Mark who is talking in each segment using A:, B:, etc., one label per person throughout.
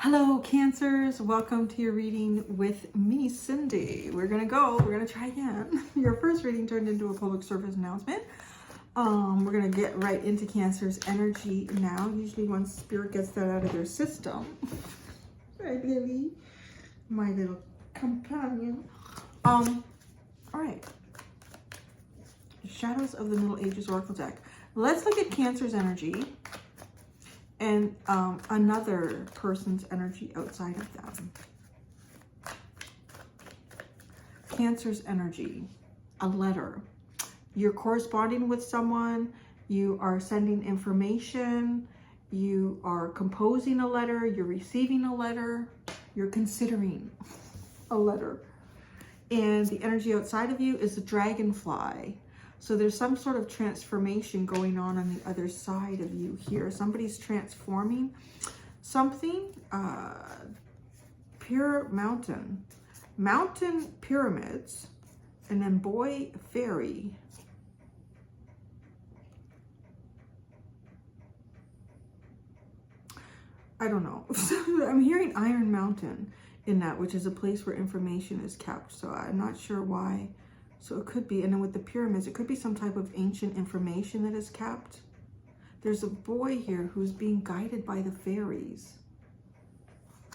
A: Hello, Cancers. Welcome to your reading with me, Cindy. We're gonna try again. Your first reading turned into a public service announcement. We're gonna get right into Cancer's energy now. Usually once Spirit gets that out of their system. Right, Lily? My little companion. All right. Shadows of the Middle Ages Oracle deck. Let's look at Cancer's energy and another person's energy outside of them. Cancer's energy, a letter. You're corresponding with someone, you are sending information, you are composing a letter, you're receiving a letter, you're considering a letter. And the energy outside of you is the Dragonfly. So there's some sort of transformation going on the other side of you here. Somebody's transforming something. Pure mountain pyramids, and then boy fairy. I don't know. I'm hearing Iron Mountain in that, which is a place where information is kept. So I'm not sure why. So it could be, and then with the pyramids, it could be some type of ancient information that is kept. There's a boy here who's being guided by the fairies.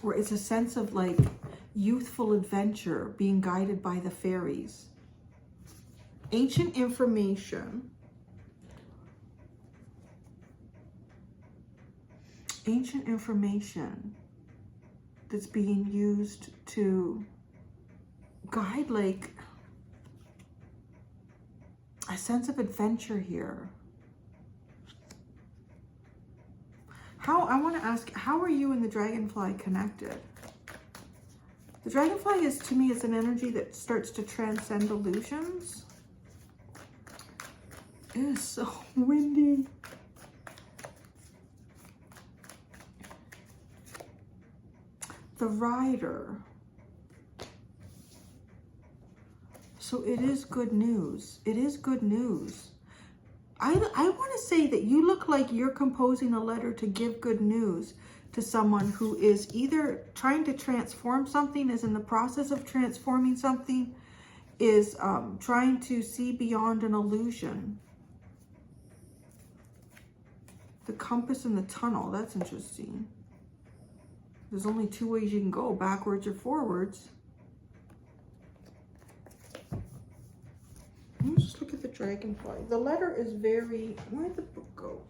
A: Or it's a sense of like youthful adventure being guided by the fairies. Ancient information. Ancient information that's being used to guide like a sense of adventure here. I want to ask, how are you and the Dragonfly connected? The Dragonfly is, to me, it's an energy that starts to transcend illusions. It is so windy. The Rider. So it is good news. It is good news. I want to say that you look like you're composing a letter to give good news to someone who is either trying to transform something, is in the process of transforming something, is trying to see beyond an illusion. The compass and the tunnel, that's interesting. There's only two ways you can go, backwards or forwards. Let's just look at the Dragonfly. The letter is very, where'd the book go?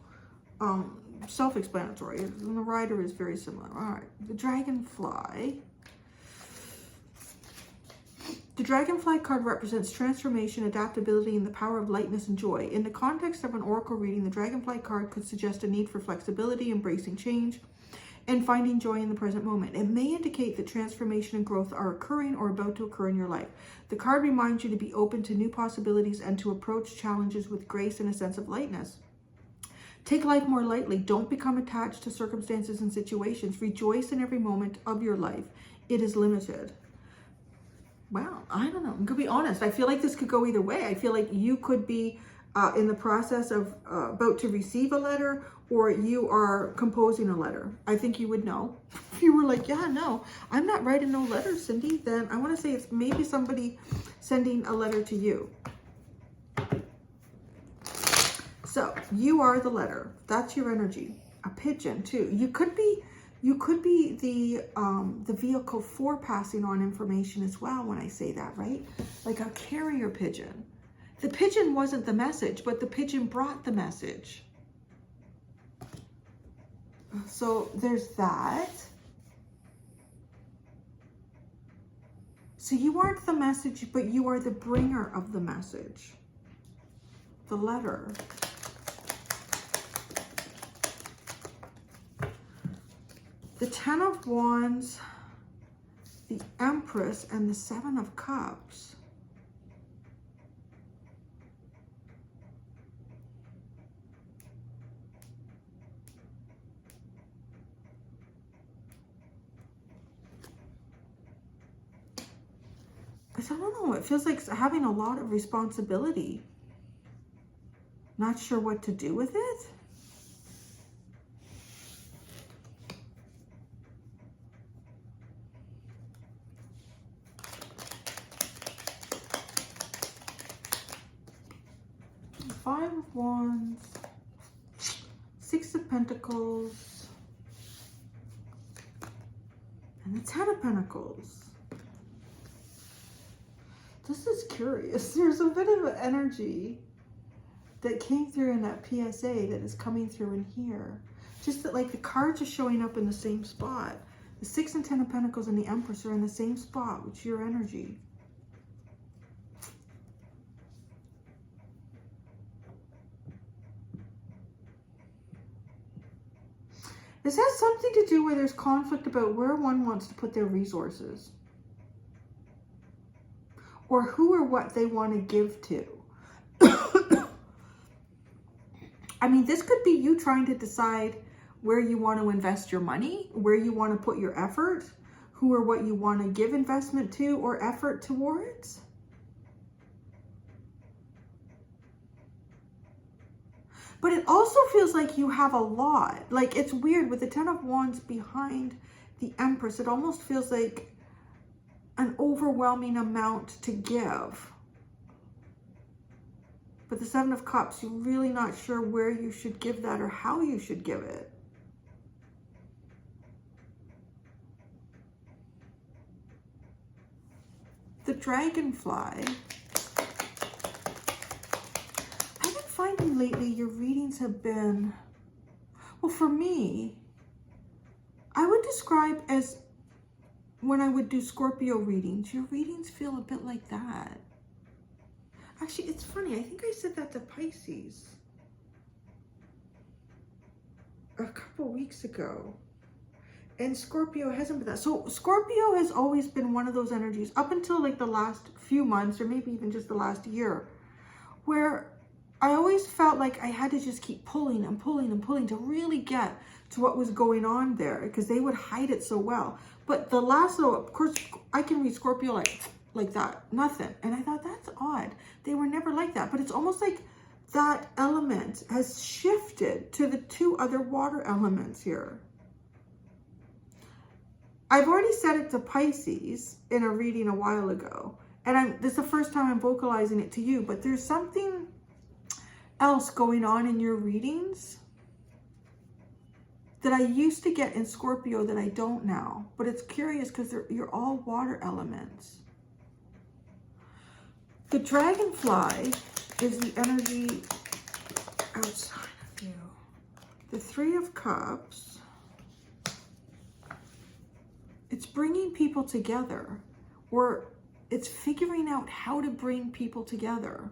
A: Self-explanatory. And the Rider is very similar. All right, the Dragonfly. The Dragonfly card represents transformation, adaptability, and the power of lightness and joy. In the context of an oracle reading, the Dragonfly card could suggest a need for flexibility, embracing change, and finding joy in the present moment. It may indicate that transformation and growth are occurring or about to occur in your life. The card reminds you to be open to new possibilities and to approach challenges with grace and a sense of lightness. Take life more lightly. Don't become attached to circumstances and situations. Rejoice in every moment of your life. It is limited. Wow, I don't know. I'm gonna be honest. I feel like this could go either way. I feel like you could be in the process of about to receive a letter, or you are composing a letter. I think you would know. If you were like, yeah, no, I'm not writing no letters, Cindy, then I want to say it's maybe somebody sending a letter to you. So you are the letter. That's your energy. A pigeon too. You could be the vehicle for passing on information as well when I say that, right? Like a carrier pigeon. The pigeon wasn't the message, but the pigeon brought the message. So there's that. So you aren't the message, but you are the bringer of the message. The letter. The Ten of Wands, the Empress, and the Seven of Cups. I don't know, it feels like having a lot of responsibility. Not sure what to do with it. Five of Wands, Six of Pentacles, and the Ten of Pentacles. This is curious. There's a bit of an energy that came through in that PSA that is coming through in here. Just that like the cards are showing up in the same spot. The Six and Ten of Pentacles and the Empress are in the same spot, which is your energy. This has something to do where there's conflict about where one wants to put their resources. Or who or what they want to give to. I mean, this could be you trying to decide where you want to invest your money, where you want to put your effort, who or what you want to give investment to or effort towards. But it also feels like you have a lot. Like, it's weird with the Ten of Wands behind the Empress. It almost feels like an overwhelming amount to give. But the Seven of Cups, you're really not sure where you should give that or how you should give it. The Dragonfly. I've been finding lately your readings have been, well, for me, I would describe as when I would do Scorpio readings, your readings feel a bit like that. Actually, it's funny. I think I said that to Pisces a couple weeks ago. And Scorpio hasn't been that. So Scorpio has always been one of those energies up until like the last few months or maybe even just the last year where I always felt like I had to just keep pulling and pulling and pulling to really get to what was going on there because they would hide it so well. But the last little, of course, I can read Scorpio like that, nothing. And I thought, that's odd. They were never like that. But it's almost like that element has shifted to the two other water elements here. I've already said it to Pisces in a reading a while ago. And this is the first time I'm vocalizing it to you. But there's something else going on in your readings that I used to get in Scorpio that I don't now. But it's curious because you're all water elements. The Dragonfly is the energy outside of you. The Three of Cups. It's bringing people together, or it's figuring out how to bring people together.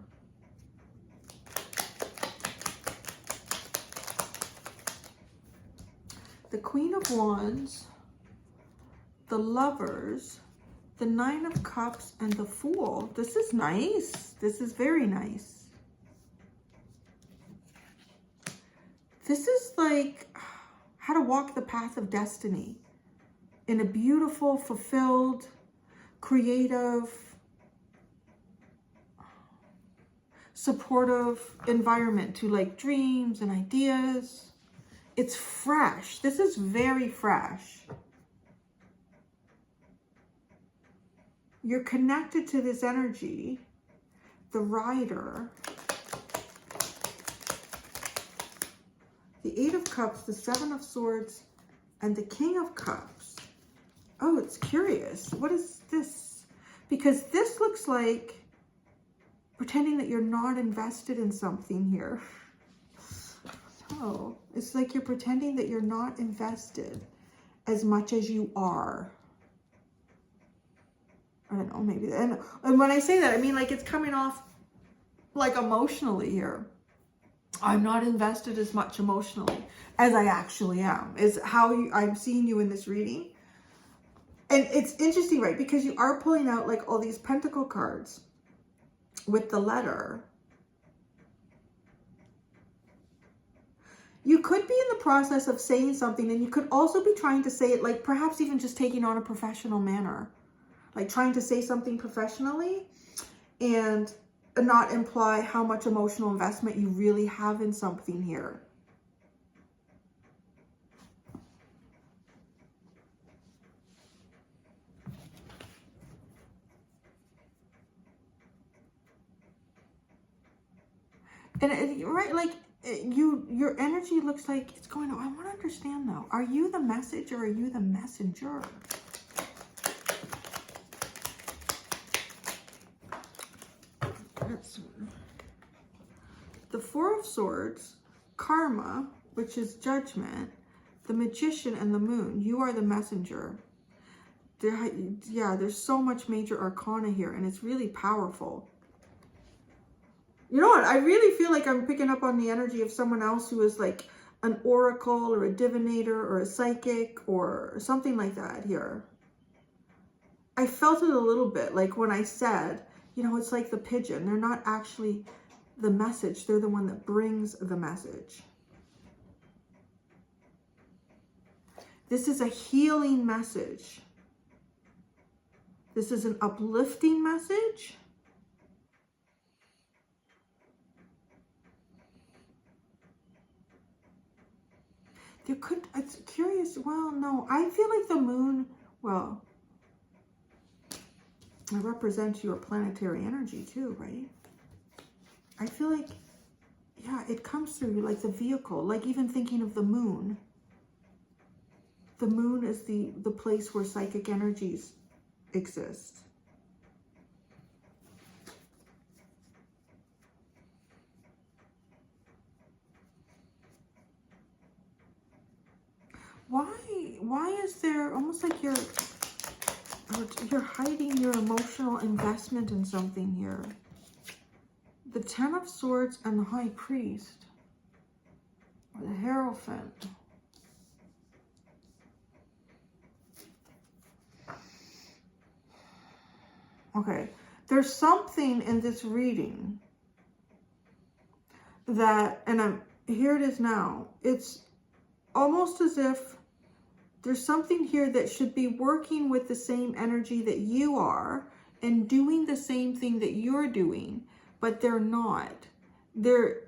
A: The Queen of Wands, the Lovers, the Nine of Cups, and the Fool. This is nice. This is very nice. This is like how to walk the path of destiny in a beautiful, fulfilled, creative, supportive environment to like dreams and ideas. It's fresh. This is very fresh. You're connected to this energy, the Rider, the Eight of Cups, the Seven of Swords, and the King of Cups. Oh, it's curious. What is this? Because this looks like pretending that you're not invested in something here. So it's like you're pretending that you're not invested as much as you are. I don't know, maybe. And when I say that, I mean like it's coming off like emotionally here. I'm not invested as much emotionally as I actually am, is how I'm seeing you in this reading. And it's interesting, right? Because you are pulling out like all these pentacle cards with the letter. You could be in the process of saying something, and you could also be trying to say it like perhaps even just taking on a professional manner. Like trying to say something professionally and not imply how much emotional investment you really have in something here. And right, like your energy looks like it's going, I want to understand though. Are you the message or are you the messenger? The Four of Swords, karma, which is judgment, the Magician, and the Moon. You are the messenger. There's so much major arcana here, and it's really powerful. You know what? I really feel like I'm picking up on the energy of someone else who is like an oracle or a divinator or a psychic or something like that here. I felt it a little bit, like when I said, you know, it's like the pigeon. They're not actually the message. They're the one that brings the message. This is a healing message. This is an uplifting message. There could, it's curious, well, no, I feel like the moon, well, it represents your planetary energy too, right? I feel like, yeah, it comes through like the vehicle, like even thinking of the moon. The moon is the place where psychic energies exist. Why is there almost like you're hiding your emotional investment in something here? The Ten of Swords and the High Priest, or the Hierophant. Okay, there's something in this reading that, and here it is now. It's almost as if there's something here that should be working with the same energy that you are and doing the same thing that you're doing, but they're not. They're,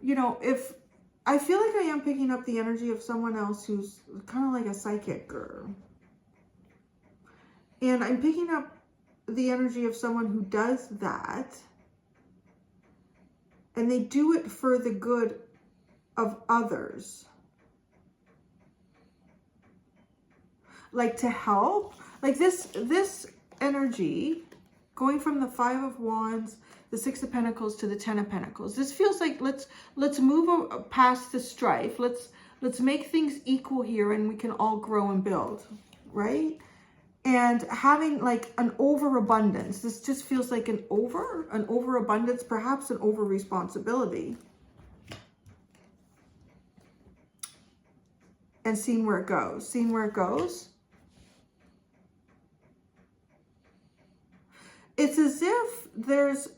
A: you know, if I feel like I am picking up the energy of someone else who's kind of like a psychic, and I'm picking up the energy of someone who does that, and they do it for the good of others. Like to help, like this energy going from the Five of Wands, the Six of Pentacles to the Ten of Pentacles. This feels like let's move past the strife. Let's make things equal here, and we can all grow and build, right? And having like an overabundance. This just feels like an overabundance, perhaps an over responsibility. And seeing where it goes. Seeing where it goes. It's as if there's,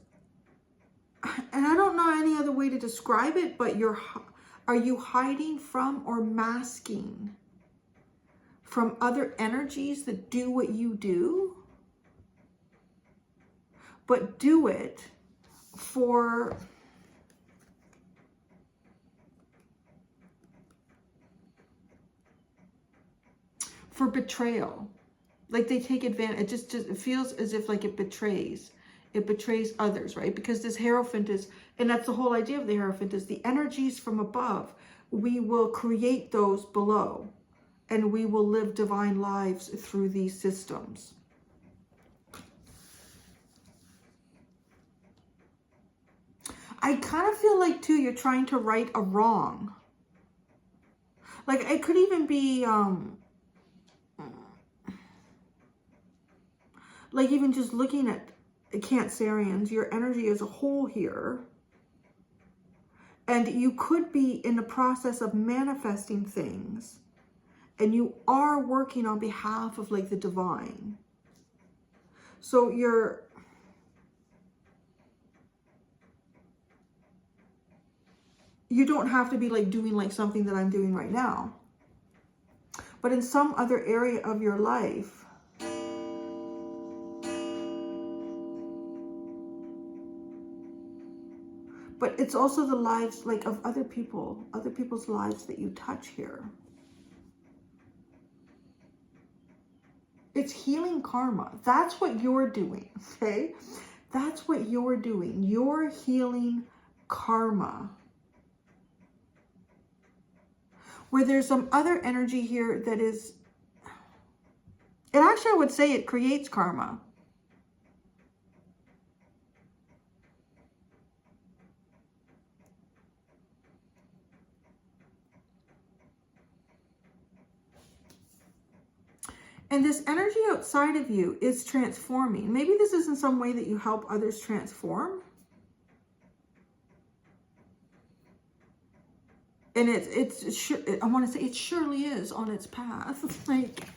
A: and I don't know any other way to describe it, but are you hiding from or masking from other energies that do what you do, but do it for betrayal? Like they take advantage. It feels as if like it betrays others, right? Because this Hierophant is, and that's the whole idea of the Hierophant, is the energies from above. We will create those below, and we will live divine lives through these systems. I kind of feel like too, you're trying to right a wrong. Like it could even be, like even just looking at Cancerians, your energy as a whole here. And you could be in the process of manifesting things. And you are working on behalf of like the divine. So you don't have to be like doing like something that I'm doing right now. But in some other area of your life, but it's also the lives like of other people's lives that you touch here. It's healing karma. That's what you're doing, okay? That's what you're doing. You're healing karma. Where there's some other energy here that is, and actually I would say it creates karma. And this energy outside of you is transforming. Maybe this is in some way that you help others transform. And it's sure, I want to say it surely is on its path. Like,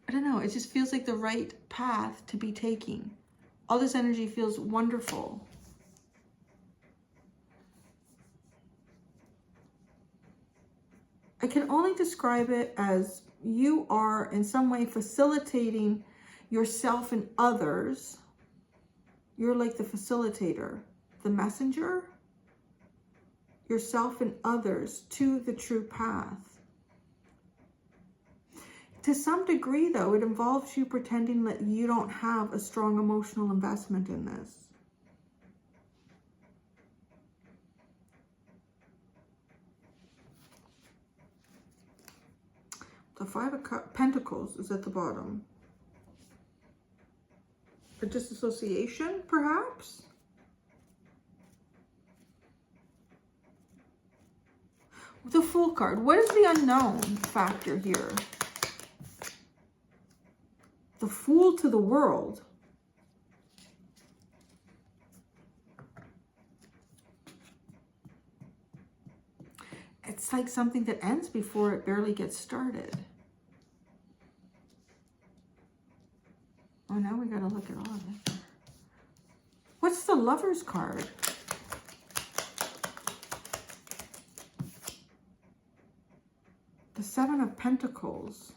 A: I don't know, it just feels like the right path to be taking. All this energy feels wonderful. I can only describe it as you are in some way facilitating yourself and others. You're like the facilitator, the messenger, yourself and others to the true path. To some degree, though, it involves you pretending that you don't have a strong emotional investment in this. The Five of Pentacles is at the bottom. A disassociation, perhaps? The Fool card. What is the unknown factor here? The Fool to the world. It's like something that ends before it barely gets started. Oh, now we gotta look at all of it. What's the Lover's card? The Seven of Pentacles.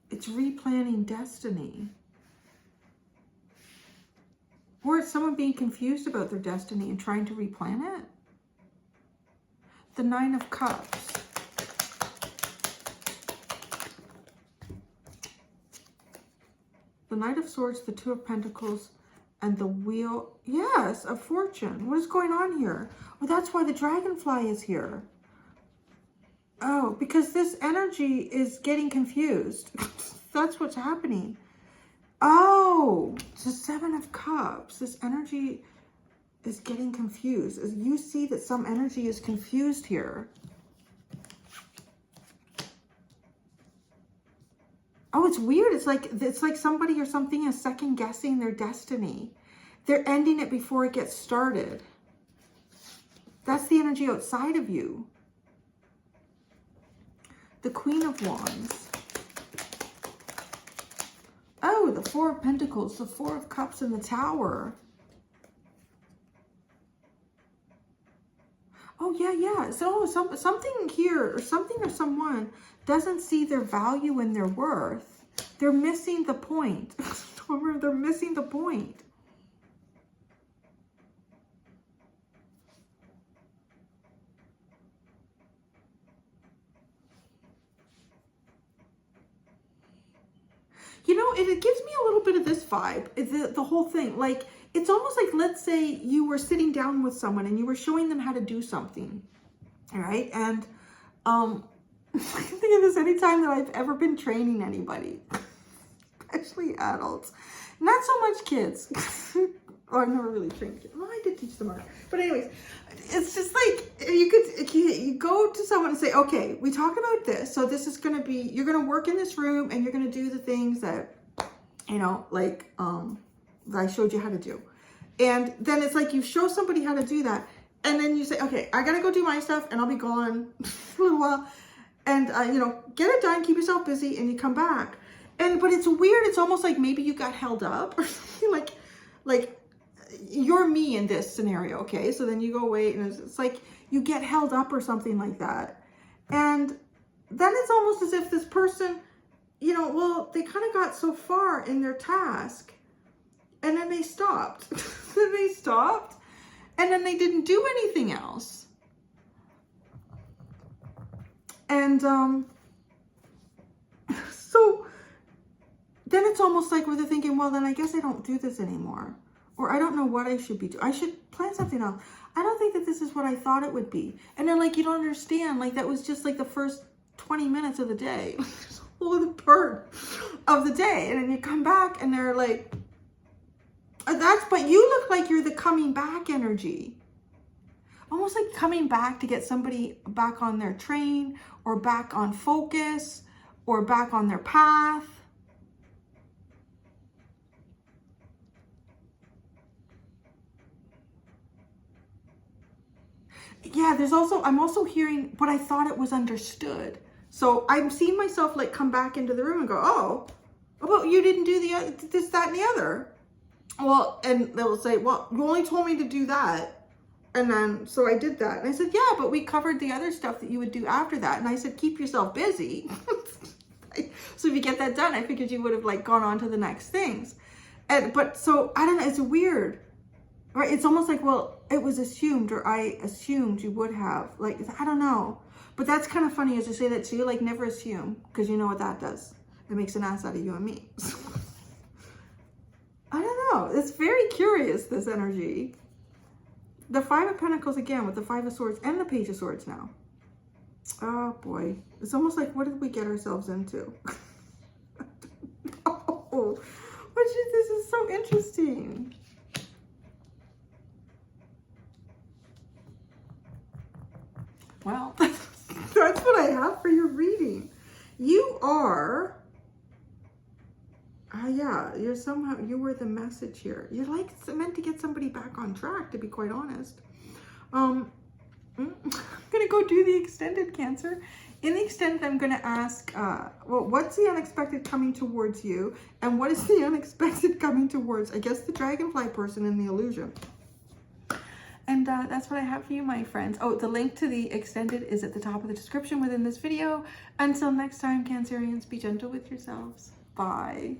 A: It's replanning destiny. Or it's someone being confused about their destiny and trying to replan it. The Nine of Cups. The Knight of Swords, the Two of Pentacles, and the Wheel, yes, of Fortune. What is going on here? Well, that's why the Dragonfly is here. Oh, because this energy is getting confused. That's what's happening. Oh, it's the Seven of Cups. This energy is getting confused. As you see that some energy is confused here. Oh, it's weird. It's like somebody or something is second guessing their destiny. They're ending it before it gets started. That's the energy outside of you. The Queen of Wands. Oh, the Four of Pentacles, the Four of Cups, and the Tower. Oh, yeah. So something here, or something or someone doesn't see their value and their worth. They're missing the point. They're missing the point. You know, it gives me a little bit of this vibe, the whole thing. Like, it's almost like, let's say you were sitting down with someone and you were showing them how to do something. All right. And I think of this anytime that I've ever been training anybody, especially adults, not so much kids. Oh, I've never really trained kids. Well, I did teach them art. But anyways, it's just like you go to someone and say, okay, we talked about this. So this is going to be, you're going to work in this room and you're going to do the things that, you know, like that I showed you how to do. And then it's like you show somebody how to do that. And then you say, okay, I got to go do my stuff and I'll be gone for a little while. And, you know, get it done, keep yourself busy, and you come back. But it's weird. It's almost like maybe you got held up or something like you're me in this scenario. Okay. So then you go away and it's like you get held up or something like that. And then it's almost as if this person, you know, well, they kind of got so far in their task and then they stopped. Then they stopped and then they didn't do anything else. And, So then it's almost like where they're thinking, well, then I guess I don't do this anymore. Or I don't know what I should be doing. I should plan something else. I don't think that this is what I thought it would be. And they're like, you don't understand. Like, that was just like the first 20 minutes of the day. Or the part of the day. And then you come back and they're like, but you look like you're the coming back energy. Almost like coming back to get somebody back on their train, or back on focus, or back on their path. Yeah, I'm also hearing, but I thought it was understood. So I'm seeing myself like come back into the room and go, oh, well, you didn't do this, that, and the other. Well, and they'll say, well, you only told me to do that. And then, so I did that. And I said, yeah, but we covered the other stuff that you would do after that. And I said, keep yourself busy. So if you get that done, I figured you would have like gone on to the next things. But so I don't know, it's weird. Right? It's almost like, well, it was assumed, or I assumed you would have. Like, I don't know. But that's kind of funny as I say that to you. Like, never assume, because you know what that does. It makes an ass out of you and me. I don't know. It's very curious, this energy. The Five of Pentacles again with the Five of Swords and the Page of Swords now. Oh, boy. It's almost like, what did we get ourselves into? Oh, this is so interesting. Well, that's what I have for your reading. You are, yeah, you were the message here. You're like meant to get somebody back on track, to be quite honest. I'm going to go do the extended, Cancer. In the extended, I'm going to ask, well, what's the unexpected coming towards you? And what is the unexpected coming towards, I guess, the Dragonfly person in the illusion? And that's what I have for you, my friends. Oh, the link to the extended is at the top of the description within this video. Until next time, Cancerians, be gentle with yourselves. Bye.